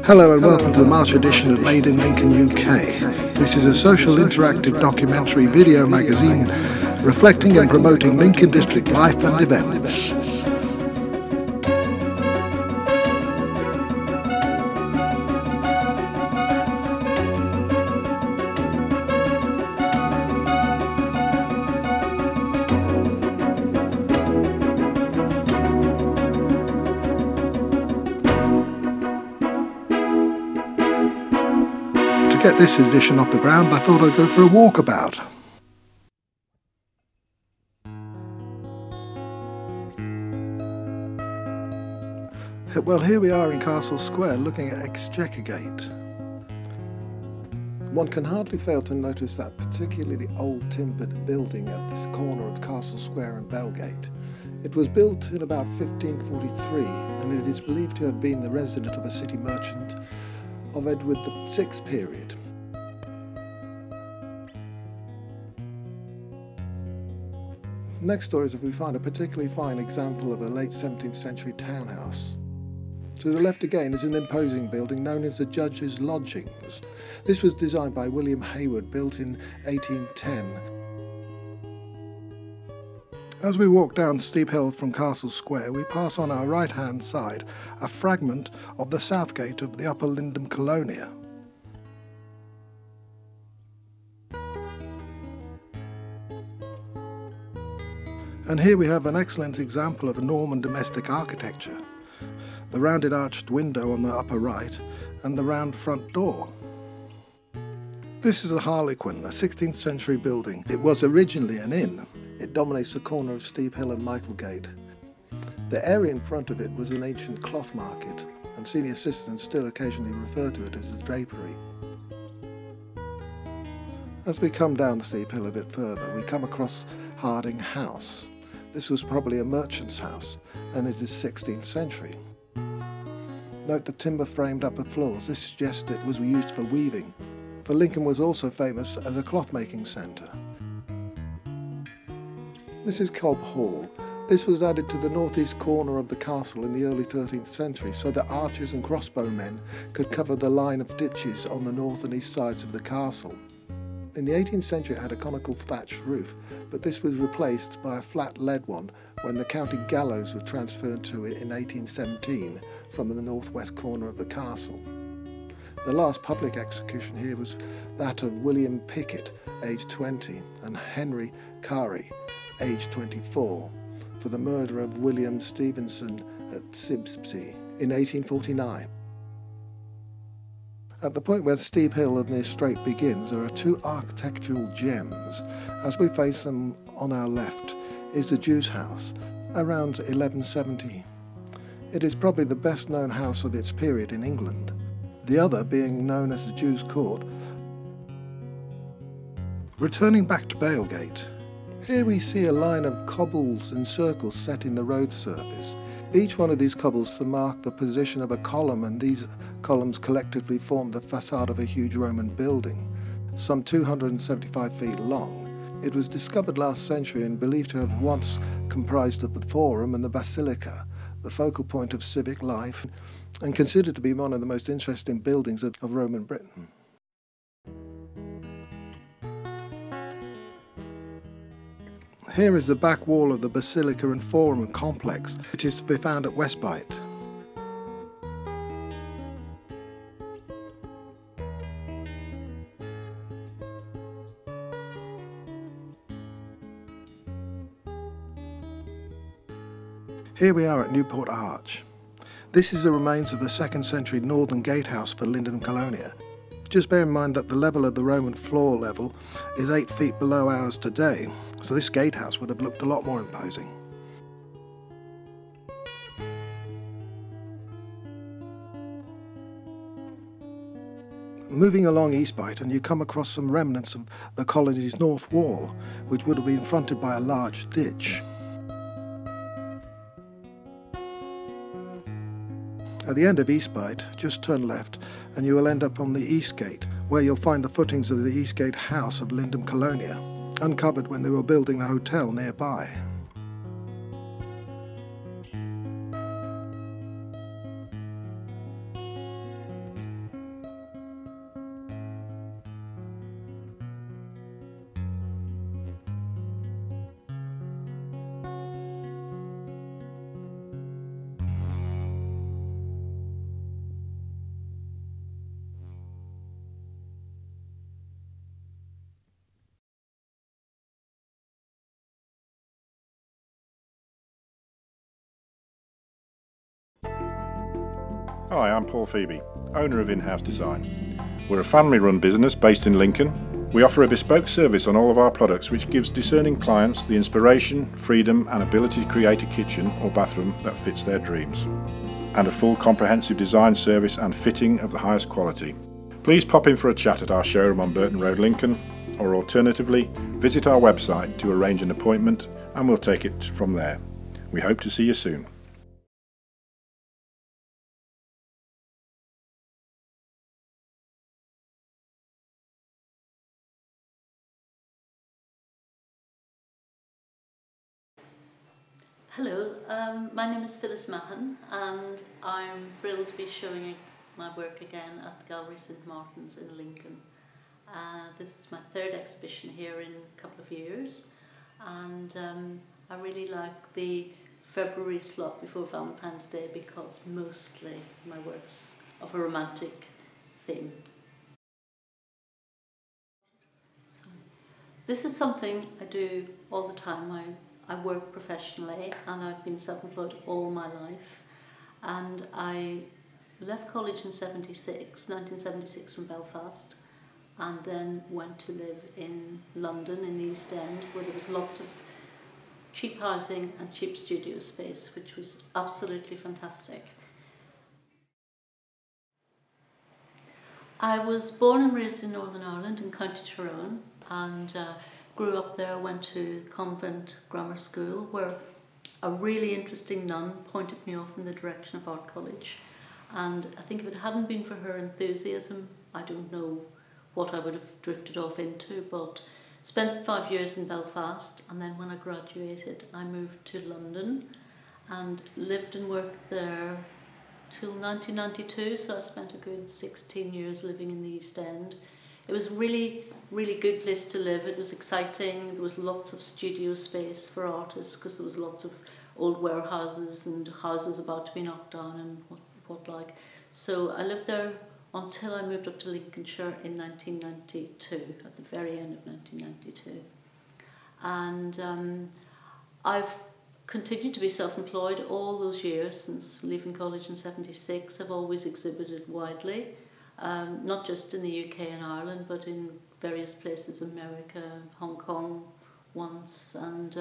Hello and welcome to the March edition of Made in Lincoln UK. This is a social interactive documentary video magazine reflecting and promoting Lincoln District life and events. To get this edition off the ground, I thought I'd go for a walkabout. Well, here we are in Castle Square looking at Exchequer Gate. One can hardly fail to notice that particularly old timbered building at this corner of Castle Square and Belgate. It was built in about 1543 and it is believed to have been the residence of a city merchant of Edward VI period. Next door is we find a particularly fine example of a late 17th century townhouse. To the left again is an imposing building known as the Judge's Lodgings. This was designed by William Hayward, built in 1810. As we walk down Steep Hill from Castle Square, we pass on our right-hand side a fragment of the south gate of the Upper Lindham Colonia. And here we have an excellent example of a Norman domestic architecture. The rounded arched window on the upper right and the round front door. This is a Harlequin, a 16th century building. It was originally an inn. It dominates the corner of Steep Hill and Michaelgate. The area in front of it was an ancient cloth market, and senior citizens still occasionally refer to it as a drapery. As we come down the Steep Hill a bit further, we come across Harding House. This was probably a merchant's house, and it is 16th century. Note the timber-framed upper floors. This suggests it was used for weaving, for Lincoln was also famous as a cloth-making centre. This is Cobb Hall. This was added to the northeast corner of the castle in the early 13th century so that archers and crossbowmen could cover the line of ditches on the north and east sides of the castle. In the 18th century it had a conical thatched roof, but this was replaced by a flat lead one when the county gallows were transferred to it in 1817 from the northwest corner of the castle. The last public execution here was that of William Pickett, aged 20, and Henry Carey, aged 24, for the murder of William Stevenson at Sibsey in 1849. At the point where the steep hill and the straight begins, there are two architectural gems. As we face them on our left is the Jew's House, around 1170. It is probably the best known house of its period in England, the other being known as the Jew's Court. Returning back to Bailgate, here we see a line of cobbles and circles set in the road surface. Each one of these cobbles mark the position of a column, and these columns collectively form the facade of a huge Roman building, some 275 feet long. It was discovered last century and believed to have once comprised of the Forum and the Basilica, the focal point of civic life, and considered to be one of the most interesting buildings of Roman Britain. Here is the back wall of the Basilica and Forum complex, which is to be found at Westbite. Here we are at Newport Arch. This is the remains of the 2nd century northern gatehouse for Lindham Colonia. Just bear in mind that the level of the Roman floor level is 8 feet below ours today, so this gatehouse would have looked a lot more imposing. Moving along Eastbite, and you come across some remnants of the colony's north wall, which would have been fronted by a large ditch. At the end of Eastbite, just turn left and you will end up on the East Gate, where you'll find the footings of the Eastgate House of Lindham Colonia, uncovered when they were building the hotel nearby. Hi, I'm Paul Phoebe, owner of In-House Design. We're a family-run business based in Lincoln. We offer a bespoke service on all of our products which gives discerning clients the inspiration, freedom and ability to create a kitchen or bathroom that fits their dreams. And a full comprehensive design service and fitting of the highest quality. Please pop in for a chat at our showroom on Burton Road, Lincoln, or alternatively, visit our website to arrange an appointment and we'll take it from there. We hope to see you soon. Hello, my name is Phyllis Mahan and I'm thrilled to be showing my work again at the Gallery St Martin's in Lincoln. This is my third exhibition here in a couple of years, and I really like the February slot before Valentine's Day because mostly my work's of a romantic theme. This is something I do all the time. I work professionally and I've been self-employed all my life, and I left college in 1976 from Belfast, and then went to live in London in the East End where there was lots of cheap housing and cheap studio space, which was absolutely fantastic. I was born and raised in Northern Ireland in County Tyrone, and grew up there, went to convent grammar school where a really interesting nun pointed me off in the direction of art college, and I think if it hadn't been for her enthusiasm, I don't know what I would have drifted off into, but spent 5 years in Belfast, and then when I graduated I moved to London and lived and worked there till 1992, so I spent a good 16 years living in the East End. It was really good place to live. It was exciting. There was lots of studio space for artists because there was lots of old warehouses and houses about to be knocked down and what like. So I lived there until I moved up to Lincolnshire in 1992, at the very end of 1992. And I've continued to be self-employed all those years since leaving college in 76. I've always exhibited widely. Not just in the UK and Ireland, but in various places, America, Hong Kong once, and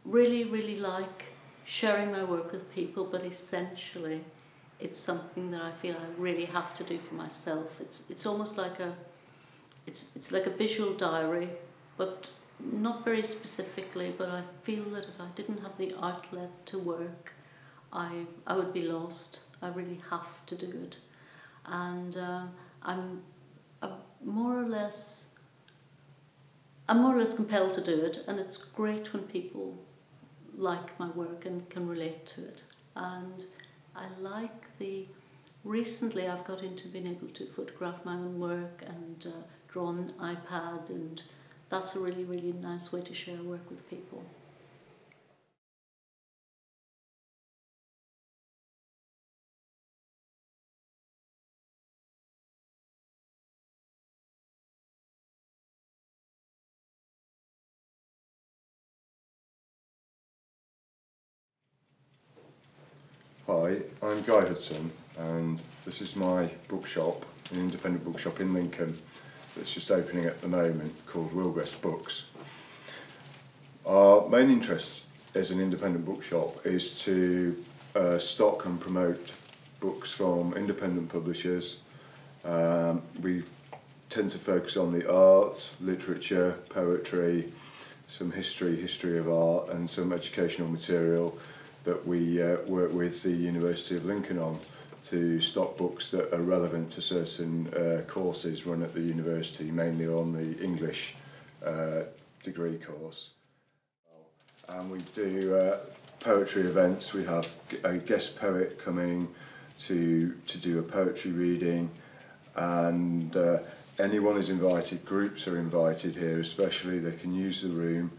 really like sharing my work with people, but essentially it's something that I feel I really have to do for myself. It's almost like it's like a visual diary, but not very specifically, but I feel that if I didn't have the outlet to work, I would be lost. I really have to do it. And I'm more or less compelled to do it, and it's great when people like my work and can relate to it. And I like recently I've got into being able to photograph my own work and draw on iPad, and that's a really nice way to share work with people. Hi, I'm Guy Hudson, and this is my bookshop, an independent bookshop in Lincoln that's just opening at the moment, called Wilgrest Books. Our main interest as an independent bookshop is to stock and promote books from independent publishers. We tend to focus on the arts, literature, poetry, some history of art, and some educational material that we work with the University of Lincoln on to stock books that are relevant to certain courses run at the university, mainly on the English degree course. And we do poetry events. We have a guest poet coming to do a poetry reading, and anyone is invited. Groups are invited here especially. They can use the room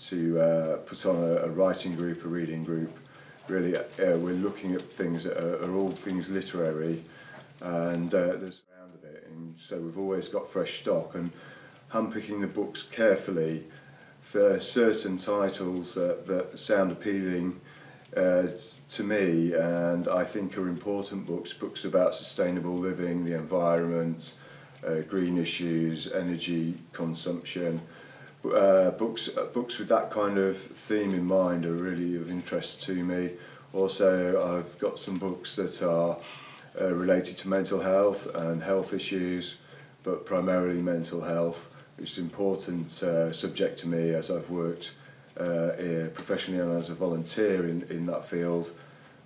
to put on a writing group, a reading group. Really, we're looking at things that are all things literary, and there's around a bit, and so we've always got fresh stock, and handpicking the books carefully for certain titles that sound appealing to me, and I think are important books about sustainable living, the environment, green issues, energy consumption. Books with that kind of theme in mind are really of interest to me. Also, I've got some books that are related to mental health and health issues, but primarily mental health, which is an important subject to me as I've worked professionally and as a volunteer in that field.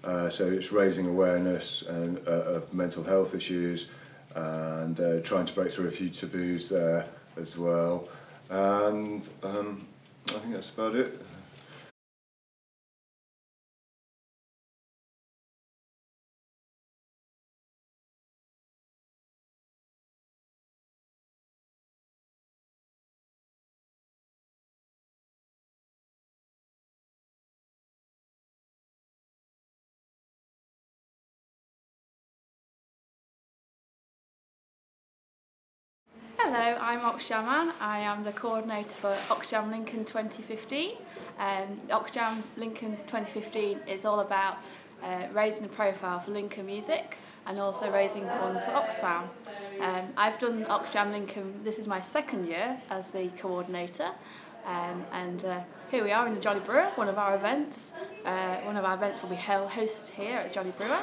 So it's raising awareness of mental health issues and trying to break through a few taboos there as well. And I think that's about it. Hello, I'm Oxjam. I am the coordinator for Oxjam Lincoln 2015. Oxjam Lincoln 2015 is all about raising the profile for Lincoln music and also raising funds for Oxfam. I've done Oxjam Lincoln, this is my second year as the coordinator, and here we are in the Jolly Brewer, one of our events. One of our events will be hosted here at the Jolly Brewer.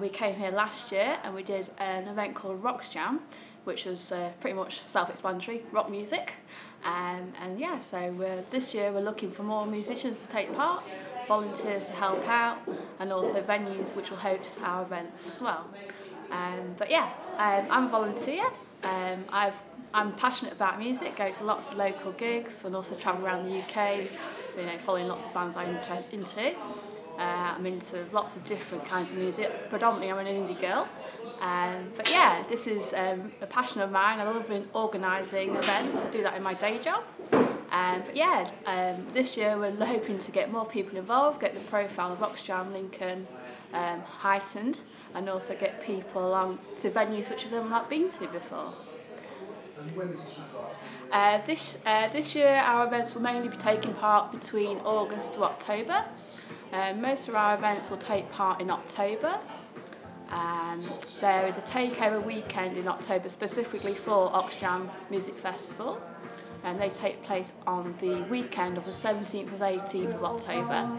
We came here last year and we did an event called Roxjam, which was pretty much self-explanatory, rock music. And yeah, so this year we're looking for more musicians to take part, volunteers to help out, and also venues which will host our events as well. But yeah, I'm a volunteer. I'm passionate about music, go to lots of local gigs and also travel around the UK, following lots of bands I'm into. I'm into lots of different kinds of music. Predominantly I'm an indie girl. But yeah, this is a passion of mine. I love organising events. I do that in my day job. But yeah, this year we're hoping to get more people involved, get the profile of Oxjam Lincoln heightened, and also get people along to venues which they've not been to before. And when is this? This year our events will mainly be taking part between August to October. Most of our events will take part in October. There is a takeover weekend in October specifically for Oxjam Music Festival, and they take place on the weekend of the 17th and 18th of October.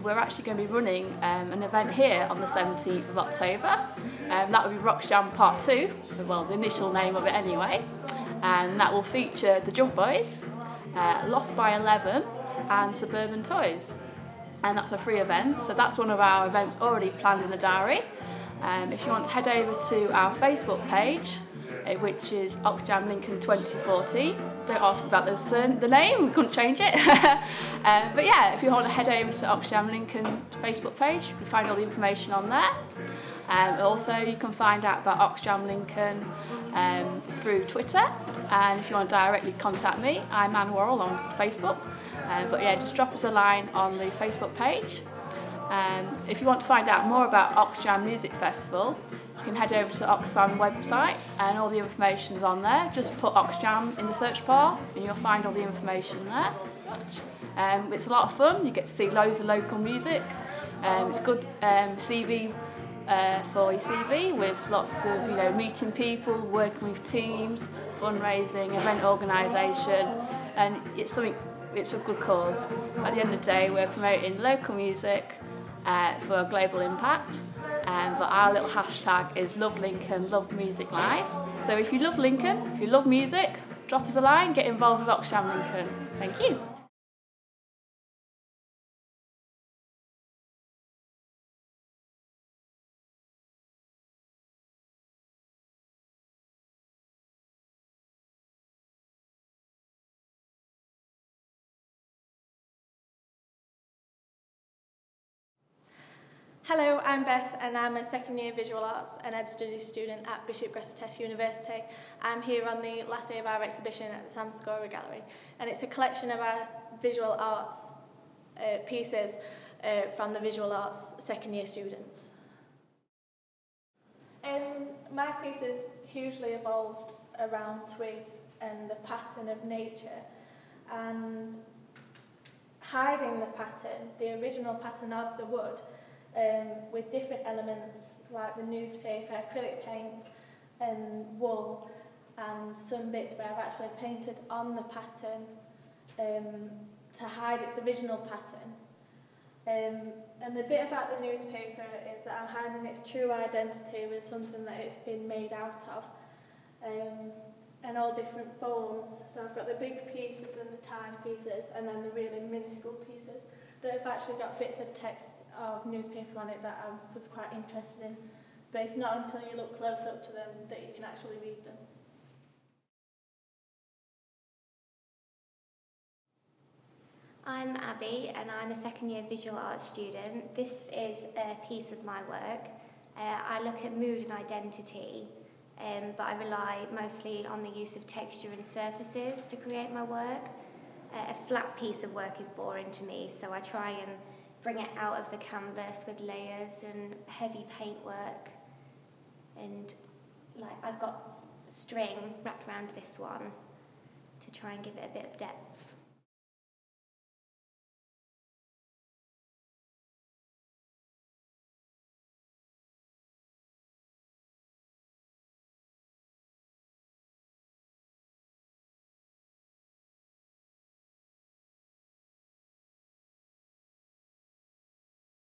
We're actually going to be running an event here on the 17th of October. That will be Roxjam Part 2, well, the initial name of it anyway, and that will feature the Jump Boys, Lost by 11 and Suburban Toys. And that's a free event, so that's one of our events already planned in the diary. If you want to head over to our Facebook page, which is Oxjam Lincoln 2014. Don't ask me about the name, we couldn't change it. But yeah, if you want to head over to Oxjam Lincoln Facebook page, you can find all the information on there. Also, you can find out about Oxjam Lincoln through Twitter, and if you want to directly contact me, I'm Anne Worrell on Facebook. But yeah, just drop us a line on the Facebook page. If you want to find out more about Oxjam Music Festival, you can head over to the Oxfam website and all the information's on there. Just put Oxjam in the search bar and you'll find all the information there. It's a lot of fun, you get to see loads of local music. It's good CV for your CV with lots of meeting people, working with teams, fundraising, event organisation, and it's a good cause. At the end of the day, we're promoting local music for a global impact. But our little hashtag is Love Lincoln, Love Music Live. So if you love Lincoln, if you love music, drop us a line, get involved with Oxjam Lincoln. Thank you. Hello, I'm Beth and I'm a second year visual arts and ed studies student at Bishop Gressotess University. I'm here on the last day of our exhibition at the Sanscora Gallery, and it's a collection of our visual arts pieces from the visual arts second year students. My pieces hugely evolved around twigs and the pattern of nature, and hiding the pattern, the original pattern of the wood, with different elements like the newspaper, acrylic paint and wool, and some bits where I've actually painted on the pattern to hide its original pattern. And the bit about the newspaper is that I'm hiding its true identity with something that it's been made out of, and all different forms. So I've got the big pieces and the tiny pieces, and then the really minuscule pieces that have actually got bits of text of newspaper on it that I was quite interested in. But it's not until you look close up to them that you can actually read them. I'm Abby and I'm a second year visual arts student. This is a piece of my work. I look at mood and identity, but I rely mostly on the use of texture and surfaces to create my work. A flat piece of work is boring to me, so I try and bring it out of the canvas with layers and heavy paintwork. And like I've got string wrapped around this one to try and give it a bit of depth.